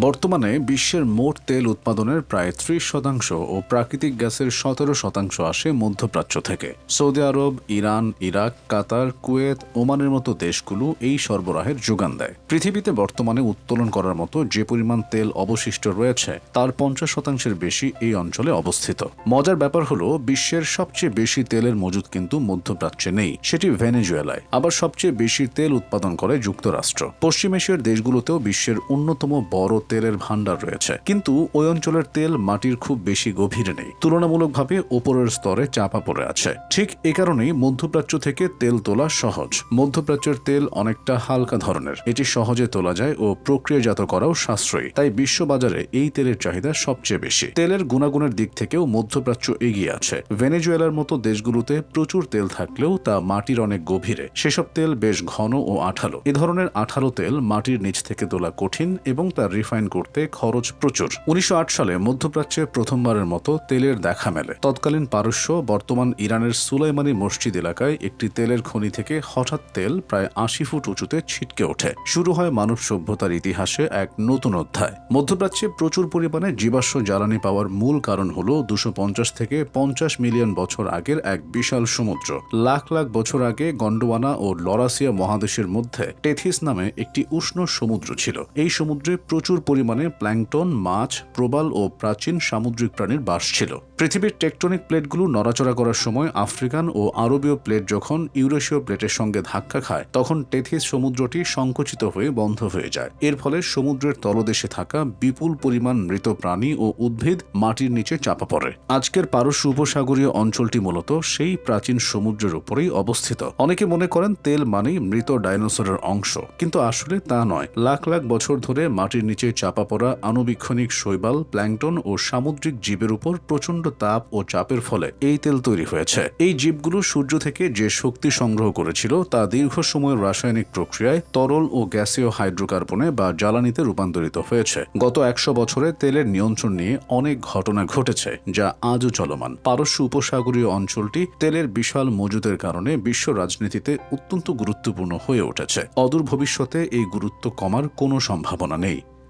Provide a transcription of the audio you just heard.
বর্তমানে বিশ্বের মোট তেল উৎপাদনের প্রায় ৩০% ও প্রাকৃতিক গ্যাসের ১৭% আসে মধ্যপ্রাচ্য থেকে। সৌদি আরব, ইরান, ইরাক, কাতার, কুয়েত, ওমানের মতো দেশগুলো এই সরবরাহের যোগান দেয়। পৃথিবীতে বর্তমানে উত্তোলন করার মতো যে পরিমাণ তেল অবশিষ্ট রয়েছে তার ৫০%-এর বেশি এই অঞ্চলে অবস্থিত। মজার ব্যাপার হলো, বিশ্বের সবচেয়ে বেশি তেলের মজুদ কিন্তু মধ্যপ্রাচ্যে নেই, সেটি ভেনেজুয়েলায়। আবার সবচেয়ে বেশি তেল উৎপাদন করে যুক্তরাষ্ট্র। পশ্চিম এশিয়ার দেশগুলোতেও বিশ্বের অন্যতম বড় তেলের ভান্ডার রয়েছে, কিন্তু ওই অঞ্চলের তেল মাটির খুব বেশি গভীরে নেই, তুলনামূলকভাবে ওপরের স্তরে চাপা পড়ে আছে। ঠিক এ কারণেই মধ্যপ্রাচ্য থেকে তেল তোলা সহজ। মধ্যপ্রাচ্যের তেল অনেকটা হালকা ধরনের, এটি সহজে তোলা যায় ও প্রক্রিয়াজাত করাও সাশ্রয়ী, তাই বিশ্ববাজারে এই তেলের চাহিদা সবচেয়ে বেশি। তেলের গুণাগুণের দিক থেকেও মধ্যপ্রাচ্য এগিয়ে আছে। ভেনেজুয়েলার মতো দেশগুলোতে প্রচুর তেল থাকলেও তা মাটির অনেক গভীরে। সেসব তেল বেশ ঘন ও আঠালো। এ ধরনের আঠালো তেল মাটির নিচ থেকে তোলা কঠিন এবং তা রিফাইন করতে খরচ প্রচুর। ১৯০৮ সালে মধ্যপ্রাচ্যে প্রথমবারের মতো তেলের দেখা মেলে। তৎকালীন পারস্য, বর্তমান ইরানের সুলাইমানি মসজিদ এলাকায় একটি তেলের খনি থেকে হঠাৎ তেল প্রায় ৮০ ফুট উঁচুতে ছিটকে ওঠে। শুরু হয় মানব সভ্যতার ইতিহাসে এক নতুন অধ্যায়। মধ্যপ্রাচ্যে প্রচুর পরিমাণে জীবাশ্ম জ্বালানি পাওয়ার মূল কারণ হল ২৫০ থেকে ৫০ মিলিয়ন বছর আগের এক বিশাল সমুদ্র। লাখ লাখ বছর আগে গন্ডোয়ানা ও লরাসিয়া মহাদেশের মধ্যে টেথিস নামে একটি উষ্ণ সমুদ্র ছিল। এই সমুদ্রে প্রচুর পরিমাণে প্ল্যাঙ্কটন, মাছ, প্রবাল ও প্রাচীন সামুদ্রিক প্রাণীর বাস ছিল। পৃথিবীর টেকটনিক প্লেটগুলো নড়াচড়া করার সময় আফ্রিকান ও আরবীয় প্লেট যখন ইউরেশীয় প্লেটের সঙ্গে ধাক্কা খায়, তখন টেথিস সমুদ্রটি সংকুচিত হয়ে বন্ধ হয়ে যায়। এর ফলে সমুদ্রের তলদেশে থাকা বিপুল পরিমাণ মৃত প্রাণী ও উদ্ভিদ মাটির নিচে চাপা পড়ে। আজকের পারস্য উপসাগরীয় অঞ্চলটি মূলত সেই প্রাচীন সমুদ্রের উপরেই অবস্থিত। অনেকে মনে করেন তেল মানেই মৃত ডাইনোসরের অংশ, কিন্তু আসলে তা নয়। লাখ লাখ বছর ধরে মাটির নিচে চাপা পড়া আণুবীক্ষণিক শৈবাল, প্ল্যাঙ্কটন ও সামুদ্রিক জীবের উপর প্রচণ্ড তাপ ও চাপের ফলে এই তেল তৈরি হয়েছে। এই জীবগুলো সূর্য থেকে যে শক্তি সংগ্রহ করেছিল তা দীর্ঘ সময়ের রাসায়নিক প্রক্রিয়ায় তরল ও গ্যাসীয় হাইড্রোকার্বনে বা জ্বালানিতে রূপান্তরিত হয়েছে। গত ১০০ বছরে তেলের নিয়ন্ত্রণ নিয়ে অনেক ঘটনা ঘটেছে, যা আজও চলমান। পারস্য উপসাগরীয় অঞ্চলটি তেলের বিশাল মজুদের কারণে বিশ্ব রাজনীতিতে অত্যন্ত গুরুত্বপূর্ণ হয়ে উঠেছে। অদূর ভবিষ্যতে এই গুরুত্ব কমার কোনো সম্ভাবনা নেই।